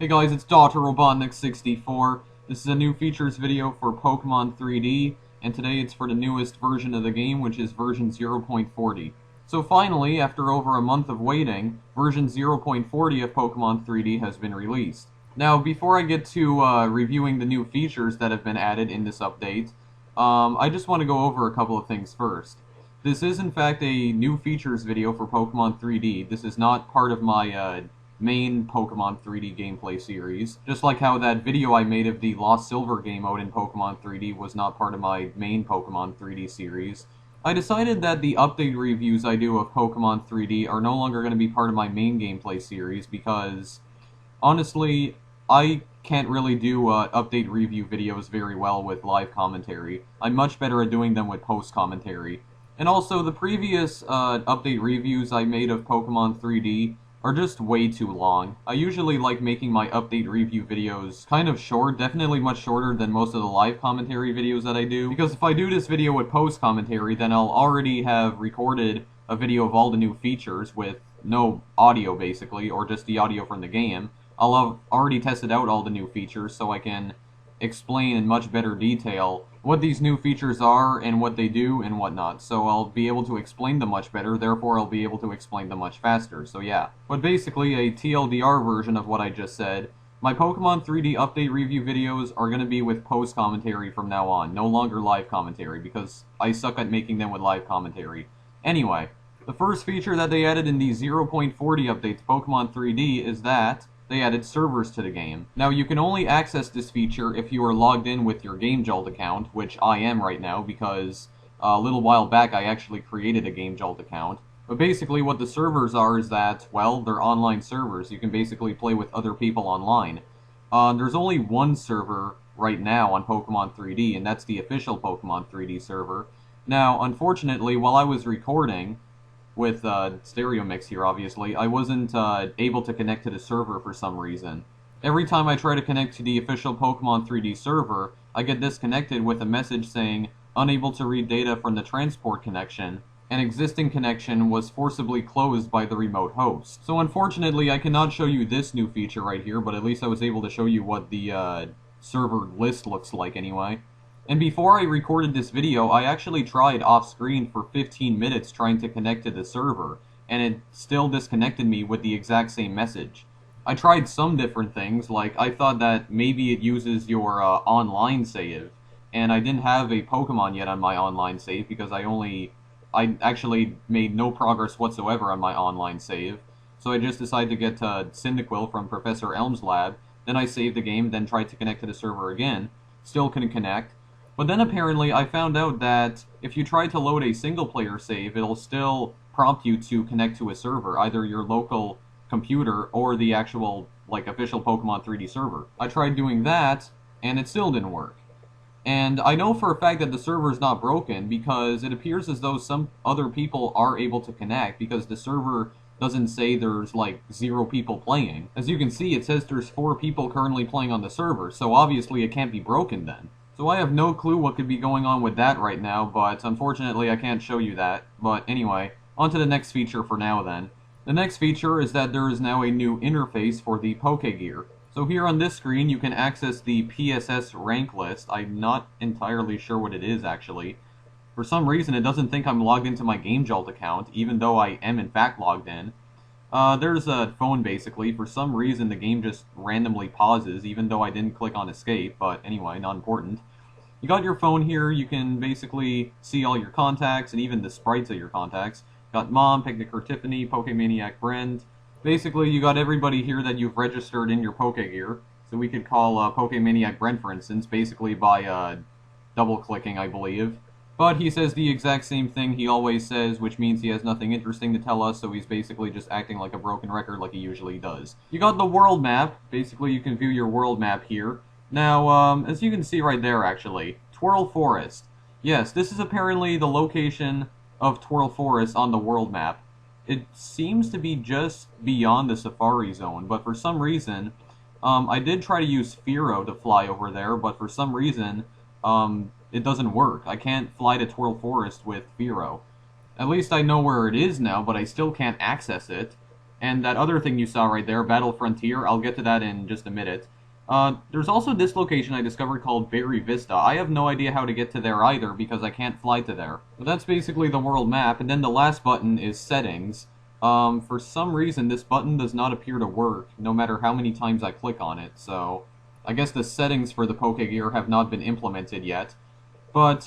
Hey guys, it's Dr. Robotnik64. This is a new features video for Pokemon 3D, and today it's for the newest version of the game, which is version 0.40. So finally, after over a month of waiting, version 0.40 of Pokemon 3D has been released. Now, before I get to reviewing the new features that have been added in this update, I just want to go over a couple of things first. This is in fact a new features video for Pokemon 3D. This is not part of my main Pokemon 3D gameplay series. Just like how that video I made of the Lost Silver game mode in Pokemon 3D was not part of my main Pokemon 3D series, I decided that the update reviews I do of Pokemon 3D are no longer going to be part of my main gameplay series because, honestly, I can't really do update review videos very well with live commentary. I'm much better at doing them with post-commentary. And also, the previous update reviews I made of Pokemon 3D are just way too long. I usually like making my update review videos kind of short, definitely much shorter than most of the live commentary videos that I do, because if I do this video with post-commentary, then I'll already have recorded a video of all the new features with no audio, basically, or just the audio from the game. I'll have already tested out all the new features, so I can explain in much better detail what these new features are and what they do and whatnot. So I'll be able to explain them much better, therefore I'll be able to explain them much faster, so yeah. But basically a TLDR version of what I just said. My Pokemon 3D update review videos are going to be with post-commentary from now on, no longer live commentary, because I suck at making them with live commentary. Anyway, the first feature that they added in the 0.40 update to Pokemon 3D is that they added servers to the game. Now, you can only access this feature if you are logged in with your GameJolt account, which I am right now because a little while back I actually created a GameJolt account. But basically what the servers are is that, well, they're online servers. You can basically play with other people online. There's only one server right now on Pokemon 3D, and that's the official Pokemon 3D server. Now, unfortunately, while I was recording, with stereo mix here, obviously, I wasn't able to connect to the server for some reason. Every time I try to connect to the official Pokemon 3D server, I get disconnected with a message saying, unable to read data from the transport connection. An existing connection was forcibly closed by the remote host. So unfortunately, I cannot show you this new feature right here, but at least I was able to show you what the server list looks like anyway. And before I recorded this video, I actually tried off-screen for 15 minutes trying to connect to the server, and it still disconnected me with the exact same message. I tried some different things, like I thought that maybe it uses your online save, and I didn't have a Pokemon yet on my online save because I actually made no progress whatsoever on my online save, so I just decided to get Cyndaquil from Professor Elm's lab, then I saved the game, then tried to connect to the server again, still couldn't connect. But then apparently I found out that if you try to load a single-player save, it'll still prompt you to connect to a server, either your local computer or the actual, like, official Pokemon 3D server. I tried doing that, and it still didn't work. And I know for a fact that the server is not broken because it appears as though some other people are able to connect because the server doesn't say there's, like, 0 people playing. As you can see, it says there's 4 people currently playing on the server, so obviously it can't be broken then. So I have no clue what could be going on with that right now, but unfortunately I can't show you that. But anyway, on to the next feature for now then. The next feature is that there is now a new interface for the Pokegear. So here on this screen you can access the PSS rank list. I'm not entirely sure what it is actually. For some reason it doesn't think I'm logged into my GameJolt account, even though I am in fact logged in. There's a phone basically. For some reason the game just randomly pauses even though I didn't click on escape, but anyway, not important. You got your phone here, you can basically see all your contacts and even the sprites of your contacts. Got Mom, Picnicker Tiffany, Pokemaniac Brent. Basically you got everybody here that you've registered in your Pokegear. So we could call Pokemaniac Brent for instance, basically by double clicking I believe. But he says the exact same thing he always says, which means he has nothing interesting to tell us, so he's basically just acting like a broken record like he usually does. You got the world map. Basically, you can view your world map here. Now, as you can see right there, actually, Twirl Forest. Yes, this is apparently the location of Twirl Forest on the world map. It seems to be just beyond the Safari Zone, but for some reason, I did try to use Fearow to fly over there, but for some reason, it doesn't work. I can't fly to Twirl Forest with Fearow. At least I know where it is now, but I still can't access it. And that other thing you saw right there, Battle Frontier, I'll get to that in just a minute. There's also this location I discovered called Berry Vista. I have no idea how to get to there either because I can't fly to there. But that's basically the world map, and then the last button is Settings. For some reason, this button does not appear to work, no matter how many times I click on it, so I guess the settings for the Pokegear have not been implemented yet. But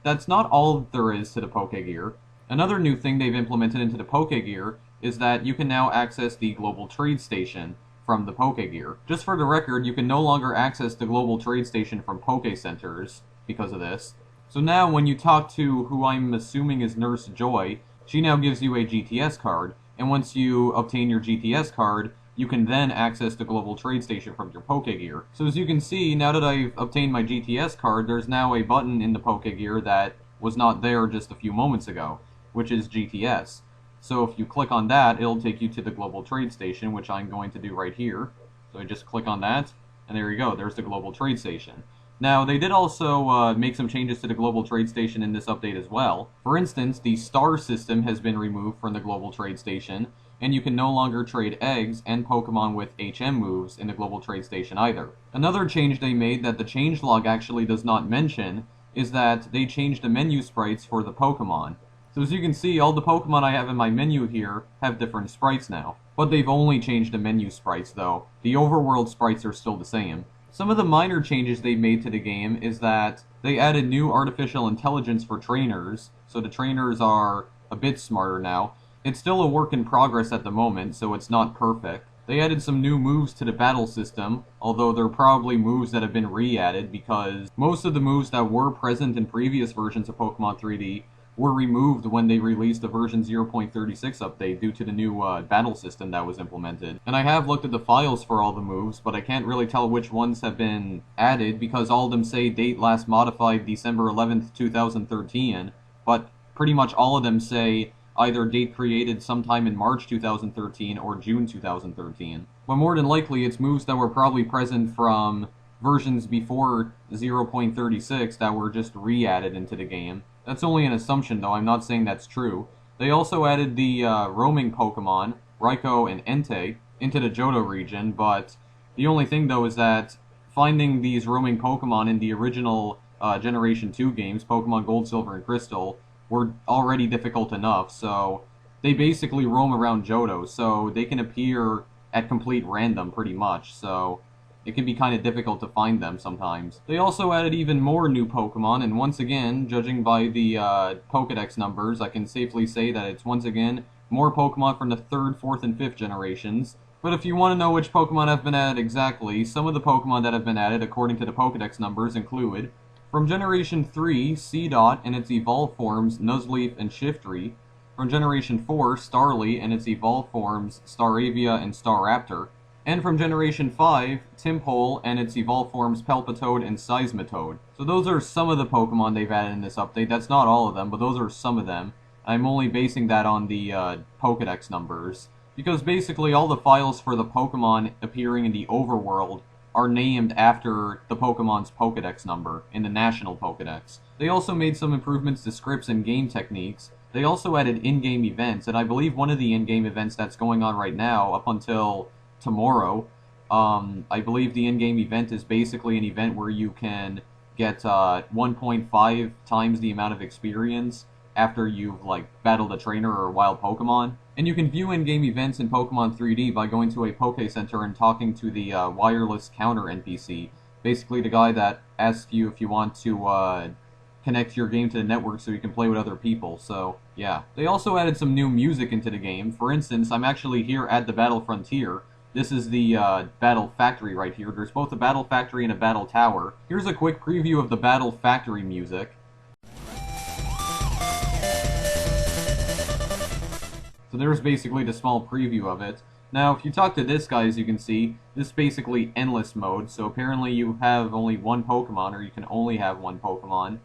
that's not all there is to the Pokegear. Another new thing they've implemented into the Pokegear is that you can now access the Global Trade Station from the Pokegear. Just for the record, you can no longer access the Global Trade Station from Poke Centers because of this. So now when you talk to who I'm assuming is Nurse Joy, she now gives you a GTS card, and once you obtain your GTS card, you can then access the Global Trade Station from your Pokegear. So as you can see, now that I've obtained my GTS card, there's now a button in the Pokegear that was not there just a few moments ago, which is GTS. So if you click on that, it'll take you to the Global Trade Station, which I'm going to do right here. So I just click on that, and there you go, there's the Global Trade Station. Now, they did also make some changes to the Global Trade Station in this update as well. For instance, the star system has been removed from the Global Trade Station, and you can no longer trade eggs and Pokemon with HM moves in the Global Trade Station either. Another change they made that the changelog actually does not mention is that they changed the menu sprites for the Pokemon. So as you can see, all the Pokemon I have in my menu here have different sprites now. But they've only changed the menu sprites though. The overworld sprites are still the same. Some of the minor changes they made to the game is that they added new artificial intelligence for trainers, so the trainers are a bit smarter now. It's still a work in progress at the moment, so it's not perfect. They added some new moves to the battle system, although they're probably moves that have been re-added because most of the moves that were present in previous versions of Pokemon 3D were removed when they released the version 0.36 update due to the new battle system that was implemented. And I have looked at the files for all the moves, but I can't really tell which ones have been added because all of them say date last modified December 11th, 2013, but pretty much all of them say either date created sometime in March 2013 or June 2013. But more than likely, it's moves that were probably present from versions before 0.36 that were just re-added into the game. That's only an assumption, though. I'm not saying that's true. They also added the roaming Pokemon, Raikou and Entei, into the Johto region, but the only thing, though, is that finding these roaming Pokemon in the original Generation 2 games, Pokemon Gold, Silver, and Crystal, were already difficult enough, so they basically roam around Johto, so they can appear at complete random, pretty much, so it can be kind of difficult to find them sometimes. They also added even more new Pokemon, and once again, judging by the Pokedex numbers, I can safely say that it's once again more Pokemon from the 3rd, 4th, and 5th generations. But if you want to know which Pokemon have been added exactly, some of the Pokemon that have been added according to the Pokedex numbers include from Generation 3, Seedot and its evolved forms Nuzleaf and Shiftry, from Generation 4, Starly and its evolved forms Staravia and Staraptor, and from Generation 5, Tympole and its evolved forms Palpitoad and Seismitoad. So those are some of the Pokemon they've added in this update. That's not all of them, but those are some of them. I'm only basing that on the Pokedex numbers, because basically all the files for the Pokemon appearing in the overworld are named after the Pokemon's Pokedex number in the National Pokedex. They also made some improvements to scripts and game techniques. They also added in-game events, and I believe one of the in-game events that's going on right now, up until tomorrow, I believe the in-game event is basically an event where you can get 1.5 times the amount of experience after you've battled a trainer or a wild Pokemon. And you can view in-game events in Pokemon 3D by going to a Poke Center and talking to the wireless counter NPC. Basically the guy that asks you if you want to connect your game to the network so you can play with other people, so yeah. They also added some new music into the game. For instance, I'm actually here at the Battle Frontier. This is the Battle Factory right here. There's both a Battle Factory and a Battle Tower. Here's a quick preview of the Battle Factory music. So there's basically the small preview of it. Now, if you talk to this guy, as you can see, this is basically endless mode, so apparently you have only one Pokemon, or you can only have one Pokemon.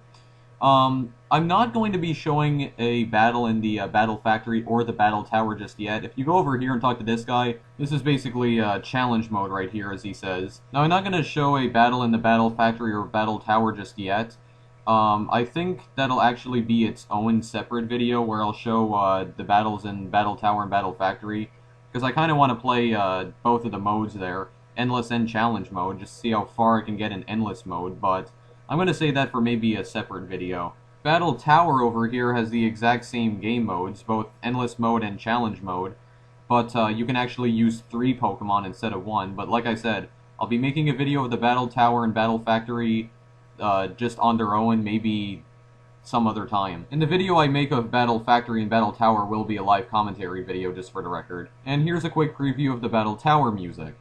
I'm not going to be showing a battle in the Battle Factory or the Battle Tower just yet. If you go over here and talk to this guy, this is basically challenge mode right here, as he says. Now, I'm not going to show a battle in the Battle Factory or Battle Tower just yet. I think that'll actually be its own separate video where I'll show the battles in Battle Tower and Battle Factory, because I kind of want to play both of the modes there, Endless and Challenge mode, just see how far I can get in Endless mode, but I'm going to save that for maybe a separate video. Battle Tower over here has the exact same game modes, both Endless mode and Challenge mode, but you can actually use 3 Pokemon instead of 1, but like I said, I'll be making a video of the Battle Tower and Battle Factory just on their own, maybe some other time. And the video I make of Battle Factory and Battle Tower will be a live commentary video, just for the record. And here's a quick preview of the Battle Tower music.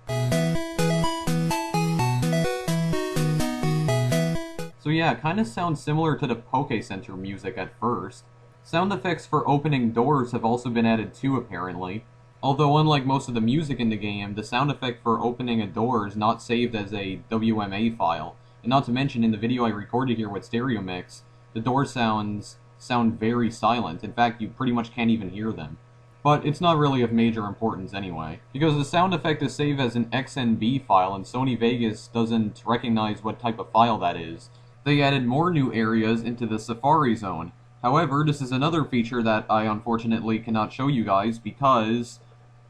So yeah, kinda sounds similar to the Poke Center music at first. Sound effects for opening doors have also been added too, apparently. Although unlike most of the music in the game, the sound effect for opening a door is not saved as a WMA file. And not to mention, in the video I recorded here with Stereo Mix, the door sounds sound very silent. In fact, you pretty much can't even hear them. But it's not really of major importance anyway, because the sound effect is saved as an XNB file and Sony Vegas doesn't recognize what type of file that is. They added more new areas into the Safari Zone. However, this is another feature that I unfortunately cannot show you guys because,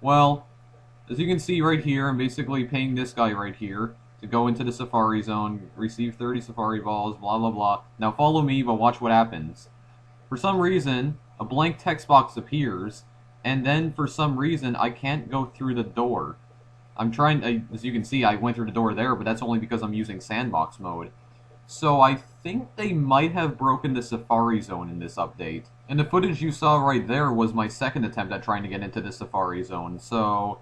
well, as you can see right here, I'm basically paying this guy right here to go into the Safari Zone, receive 30 Safari Balls, blah blah blah. Now follow me, but watch what happens. For some reason, a blank text box appears, and then for some reason, I can't go through the door. I'm trying, as you can see, I went through the door there, but that's only because I'm using Sandbox mode. So I think they might have broken the Safari Zone in this update. And the footage you saw right there was my second attempt at trying to get into the Safari Zone, so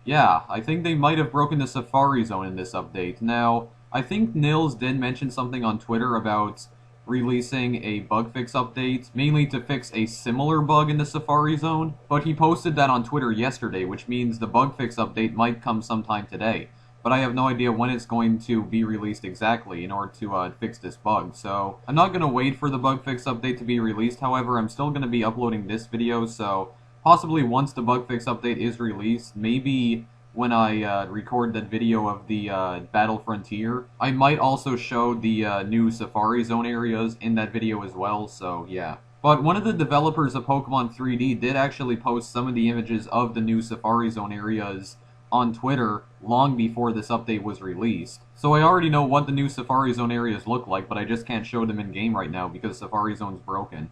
yeah, I think they might have broken the Safari Zone in this update. Now, I think Nils did mention something on Twitter about releasing a bug fix update, mainly to fix a similar bug in the Safari Zone, but he posted that on Twitter yesterday, which means the bug fix update might come sometime today. But I have no idea when it's going to be released exactly in order to fix this bug. So I'm not going to wait for the bug fix update to be released, however, I'm still going to be uploading this video, so possibly once the bug fix update is released, maybe when I record that video of the Battle Frontier, I might also show the new Safari Zone areas in that video as well, so yeah. But one of the developers of Pokemon 3D did actually post some of the images of the new Safari Zone areas on Twitter long before this update was released. So I already know what the new Safari Zone areas look like, but I just can't show them in-game right now because Safari Zone's broken.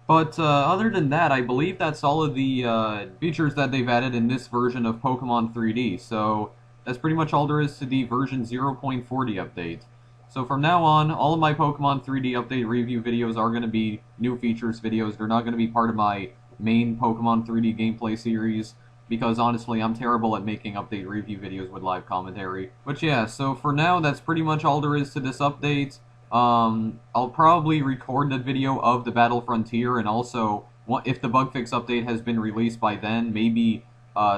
But other than that, I believe that's all of the features that they've added in this version of Pokemon 3D, so that's pretty much all there is to the version 0.40 update. So from now on, all of my Pokemon 3D update review videos are going to be new features videos. They're not going to be part of my main Pokemon 3D gameplay series, because honestly, I'm terrible at making update review videos with live commentary. But yeah, so for now, that's pretty much all there is to this update. I'll probably record the video of the Battle Frontier, and also, if the bug fix update has been released by then, maybe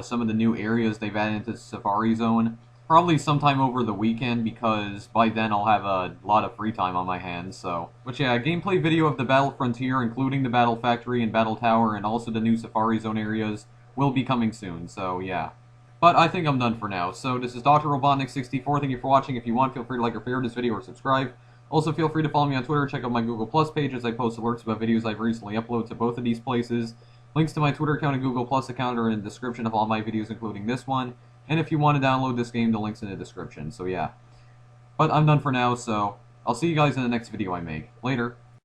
some of the new areas they've added into Safari Zone. Probably sometime over the weekend, because by then I'll have a lot of free time on my hands, so. But yeah, a gameplay video of the Battle Frontier, including the Battle Factory and Battle Tower, and also the new Safari Zone areas, will be coming soon, so yeah. But I think I'm done for now. So this is Dr. Robotnik64. Thank you for watching. If you want, feel free to like or favorite this video or subscribe. Also, feel free to follow me on Twitter. Check out my Google Plus page as I post alerts about videos I've recently uploaded to both of these places. Links to my Twitter account and Google Plus account are in the description of all my videos, including this one. And if you want to download this game, the link's in the description. So yeah. But I'm done for now, so I'll see you guys in the next video I make. Later.